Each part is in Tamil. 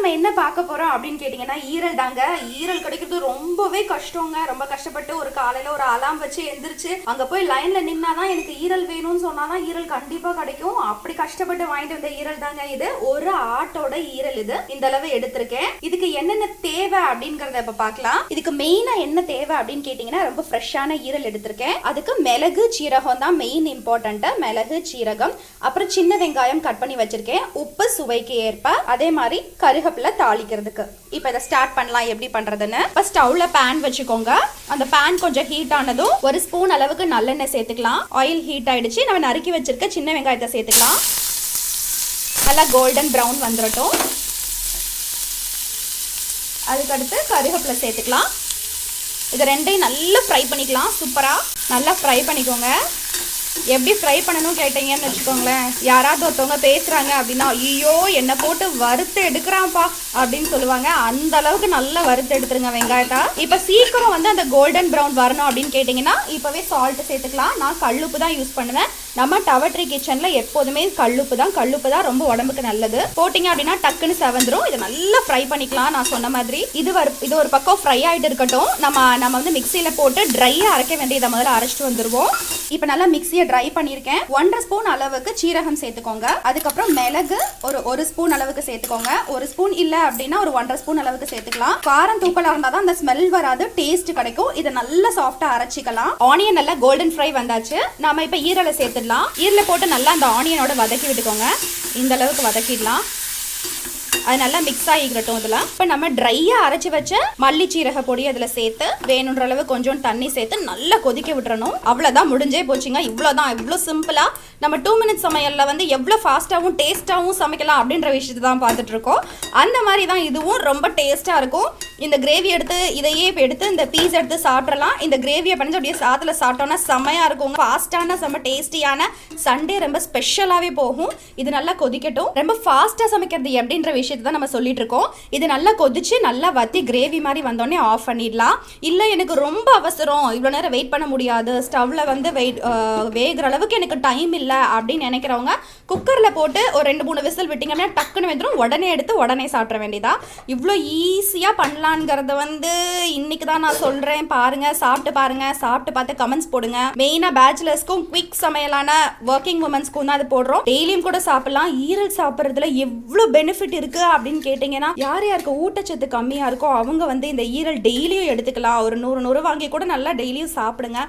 நம்ம என்ன பார்க்க போறோம் அப்படின்னு கேட்டீங்கன்னா ஈரல் தாங்க. ஈரல் கிடைக்கிறது ரொம்பவே கஷ்டங்க. ரொம்ப கஷ்டப்பட்டு ஒரு காலையில ஒரு அலாம் வச்சு எந்திரிச்சு அங்க போய் லைன்ல நின்னாதான் எனக்கு ஈரல் வேணும்னு சொன்னாதான் ஈரல் கண்டிப்பா கிடைக்கும். அப்படி கஷ்டப்பட்டு வாங்கிட்டு வந்த ஈரல் தாங்க இது. ஒரு ஆட்டோட ஈரல் இது. இந்த அளவு எடுத்திருக்கேன். இதுக்கு என்னென்ன தேவை அப்படிங்கறத இப்ப பார்க்கலாம். இதுக்கு மெயினா என்ன தேவை அப்படின்னு கேட்டீங்கன்னா ரொம்ப ஃப்ரெஷ்ஷான ஈரல் எடுத்திருக்கேன். அதுக்கு மிளகு சீரகம் தான் மெயின் இம்பார்ட்டன்ட். மிளகு சீரகம், அப்புறம் சின்ன வெங்காயம் கட் பண்ணி வச்சிருக்கேன், உப்பு சுவைக்கு ஏற்ப, அதே மாதிரி கருவேப்பிலை தாளிக்கிறதுக்கு. இப்போ இதை ஸ்டார்ட் பண்ணலாம் எப்படி பண்றதுன்னு. ஃபர்ஸ்ட் ஸ்டவ்ல பேன் வச்சுக்கோங்க. அந்த பேன் கொஞ்சம் ஹீட் ஆனதும் ஒரு ஸ்பூன் அளவுக்கு நல்லெண்ணெய் சேர்த்துக்கலாம். ஆயில் ஹீட் ஆயிடுச்சு. நம்ம நறுக்கி வச்சிருக்க சின்ன வெங்காயத்தை சேர்த்துக்கலாம். நல்லா கோல்டன் ப்ரௌன் வந்துடட்டும். அதுக்கடுத்து கருவேப்பிலை சேர்த்துக்கலாம். இது ரெண்டையும் நல்லா ஃப்ரை பண்ணிக்கலாம். சூப்பரா நல்லா ஃப்ரை பண்ணிக்கோங்க. எப்படி ஃப்ரை பண்ணணும் கேட்டீங்கன்னு வச்சுக்கோங்களேன், யாராவது ஒருத்தவங்க பேசுறாங்க அப்படின்னா ஐயோ என்னை போட்டு வறுத்து எடுக்கிறான்ப்பா அப்படின்னு சொல்லுவாங்க. அந்த அளவுக்கு நல்லா வறுத்து எடுத்துருங்க வெங்காயத்தை. இப்போ சீக்கிரம் வந்து அந்த கோல்டன் ப்ரௌன் வரணும் அப்படின்னு கேட்டிங்கன்னா இப்போவே சால்ட் சேர்த்துக்கலாம். நான் கல்லுப்பு தான் யூஸ் பண்ணுவேன். நம்ம டவட்ரி கிச்சனில் எப்போதுமே கல்லுப்பு தான் ரொம்ப உடம்புக்கு நல்லது. போட்டிங்க அப்படின்னா டக்குன்னு செவந்துரும். இதை நல்லா ஃப்ரை பண்ணிக்கலாம். நான் சொன்ன மாதிரி இது ஒரு பக்கம் ஃப்ரை ஆகிட்டு இருக்கட்டும். நம்ம வந்து மிக்சியில் போட்டு ட்ரையாக அரைக்க வேண்டியதை முதல்ல அரைச்சிட்டு வந்துடுவோம். இப்போ நல்லா மிக்சியை ட்ரை பண்ணியிருக்கேன். 1.5 ஸ்பூன் அளவுக்கு சீரகம் சேர்த்துக்கோங்க. அதுக்கப்புறம் மிளகு ஒரு ஸ்பூன் அளவுக்கு சேர்த்துக்கோங்க. ஒரு ஸ்பூன் இல்லை அப்படின்னா ஒரு 1.5 ஸ்பூன் அளவுக்கு சேர்த்துக்கலாம். காரம் தூக்கலாக இருந்தால் தான் அந்த ஸ்மெல் வராது, டேஸ்ட் கிடைக்கும். இதை நல்லா சாஃப்டாக அரைச்சிக்கலாம். ஆனியன் நல்லா கோல்டன் ஃப்ரை வந்தாச்சு. நம்ம இப்போ ஈரலை சேர்த்துடலாம். ஈரலை போட்டு நல்லா அந்த ஆனியனோட வதக்கி விட்டுக்கோங்க. இந்த அளவுக்கு வதக்கிடலாம். அது நல்லா மிக்ஸ் ஆகிக்கிறட்டும். இதில் இப்போ நம்ம ட்ரையாக அரைச்சி வச்ச மல்லி சீரக பொடி அதில் சேர்த்து வேணுன்ற அளவு கொஞ்சம் தண்ணி சேர்த்து நல்லா கொதிக்க விட்டுறணும். அவ்வளோதான், முடிஞ்சே போச்சுங்க. இவ்வளோதான். இவ்வளோ சிம்பிளாக நம்ம 2 மினிட்ஸ் சமையலில் வந்து எவ்வளோ ஃபாஸ்ட்டாகவும் டேஸ்ட்டாகவும் சமைக்கலாம் அப்படின்ற விஷயத்தை தான் பார்த்துட்டு இருக்கோம். அந்த மாதிரி தான் இதுவும் ரொம்ப டேஸ்ட்டாக இருக்கும். இந்த கிரேவி இதையே இப்போ எடுத்து இந்த பீஸ் எடுத்து சாப்பிட்றலாம். இந்த கிரேவியை பண்ணி அப்படியே சாத்தில் சாப்பிட்டோன்னா செம்மையாக இருக்கும். ஃபாஸ்ட்டான செம்ம டேஸ்டியான சண்டே ரொம்ப ஸ்பெஷலாகவே போகும். இது நல்லா கொதிக்கட்டும். ரொம்ப ஃபாஸ்ட்டாக சமைக்கிறது எப்படின்ற விஷயத்தை தான் நம்ம சொல்லிட்டு இருக்கோம். இது நல்லா கொதிச்சு நல்லா வத்தி கிரேவி மாதிரி வந்தோடனே ஆஃப் பண்ணிடலாம். இல்லை எனக்கு ரொம்ப அவசரம், இவ்வளோ நேரம் வெயிட் பண்ண முடியாது, ஸ்டவ்ல வந்து வேகிற அளவுக்கு எனக்கு டைம் இல்லை அப்படின்னு நினைக்கிறவங்க குக்கரில் போட்டு ஒரு 2-3 விசில் விட்டிங்கன்னா டக்குன்னு வந்துடும். உடனே எடுத்து உடனே சாப்பிட வேண்டியதா. இவ்வளோ ஈஸியாக பண்ணலாங்கிறத வந்து இன்னைக்கு தான் நான் சொல்கிறேன். பாருங்கள், சாப்பிட்டு பாருங்கள். சாப்பிட்டு பார்த்து கமெண்ட்ஸ் போடுங்க. மெயினாக பேச்சுலர்ஸ்க்கும் குவிக் சமையலான ஒர்க்கிங் உமன்ஸ்க்கும் தான் அது போடுறோம். டெய்லியும் கூட சாப்பிடலாம். ஈரல் சாப்பிட்றதுல எவ்வளோ பெனிஃபிட் இருக்குது அப்படின்னு கேட்டிங்கன்னா யாருக்கு ஊட்டச்சத்து கம்மியாக இருக்கோ அவங்க வந்து இந்த ஈரல் டெய்லியும் எடுத்துக்கலாம். ஒரு 100 வாங்கி கூட நல்லா டெய்லியும் சாப்பிடுங்க.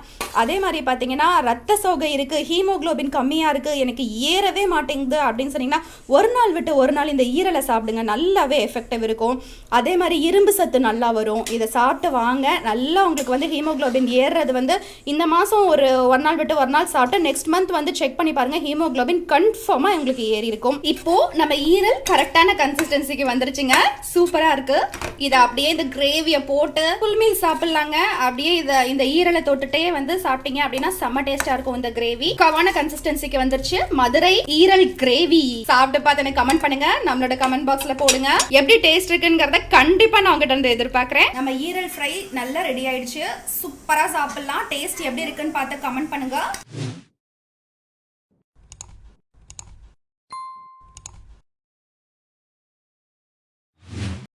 அதே மாதிரி பார்த்தீங்கன்னா ரத்த சோகை இருக்குது, ஹீமோக்ளோபின் கம்மியாக இருக்குது, எனக்கு ஏறவே மாட்டேங்குது அப்படின்னு சொன்னீங்கன்னா ஒரு நாள் விட்டு ஒரு நாள் இந்த ஈரலை சாப்பிடுங்க. நல்லாவே எஃபெக்டிவ் இருக்கும். அதே மாதிரி இரும்பு சத்து நல்லா வரும். இதை சாப்பிட்டு வாங்க. நல்லா உங்களுக்கு வந்து ஹீமோக்ளோபின் ஏறுறது வந்து இந்த மாதம் ஒரு நாள் விட்டு ஒரு நாள் சாப்பிட்டு நெக்ஸ்ட் மந்த் வந்து செக் பண்ணி பாருங்கள். ஹீமோக்ளோபின் கன்ஃபார்மாக உங்களுக்கு ஏறி இருக்கும். இப்போ நம்ம ஈரல் கரெக்டான கன்சிஸ்டன்சிக்கு வந்துருச்சுங்க. சூப்பராக இருக்குது. இதை அப்படியே இந்த கிரேவியை போட்டு ஃபுல் மீல் சாப்பிட்லாங்க. அப்படியே இந்த ஈரலை தொட்டுட்டே வந்து சாப்பிட்டீங்க அப்படின்னா செம்ம டேஸ்டாக இருக்கும். இந்த கிரேவி கவான கன்சிஸ்டன்சிக்கு வந்துருச்சு. மதுரை ஈரல் கிரேவி சாப்பிட்டு பார்த்து எனக்கு கமெண்ட் பண்ணுங்க. நம்மளோட கமெண்ட் பாக்ஸ்ல போடுங்க. எப்படி டேஸ்ட் இருக்குங்கிறத கண்டிப்பா நான் உங்ககிட்ட இருந்து எதிர்பார்க்கிறேன். நம்ம ஈரல் ஃப்ரை நல்லா ரெடி ஆயிடுச்சு. சூப்பரா சாப்பிடலாம். டேஸ்ட் எப்படி இருக்குன்னு பார்த்து கமெண்ட் பண்ணுங்க.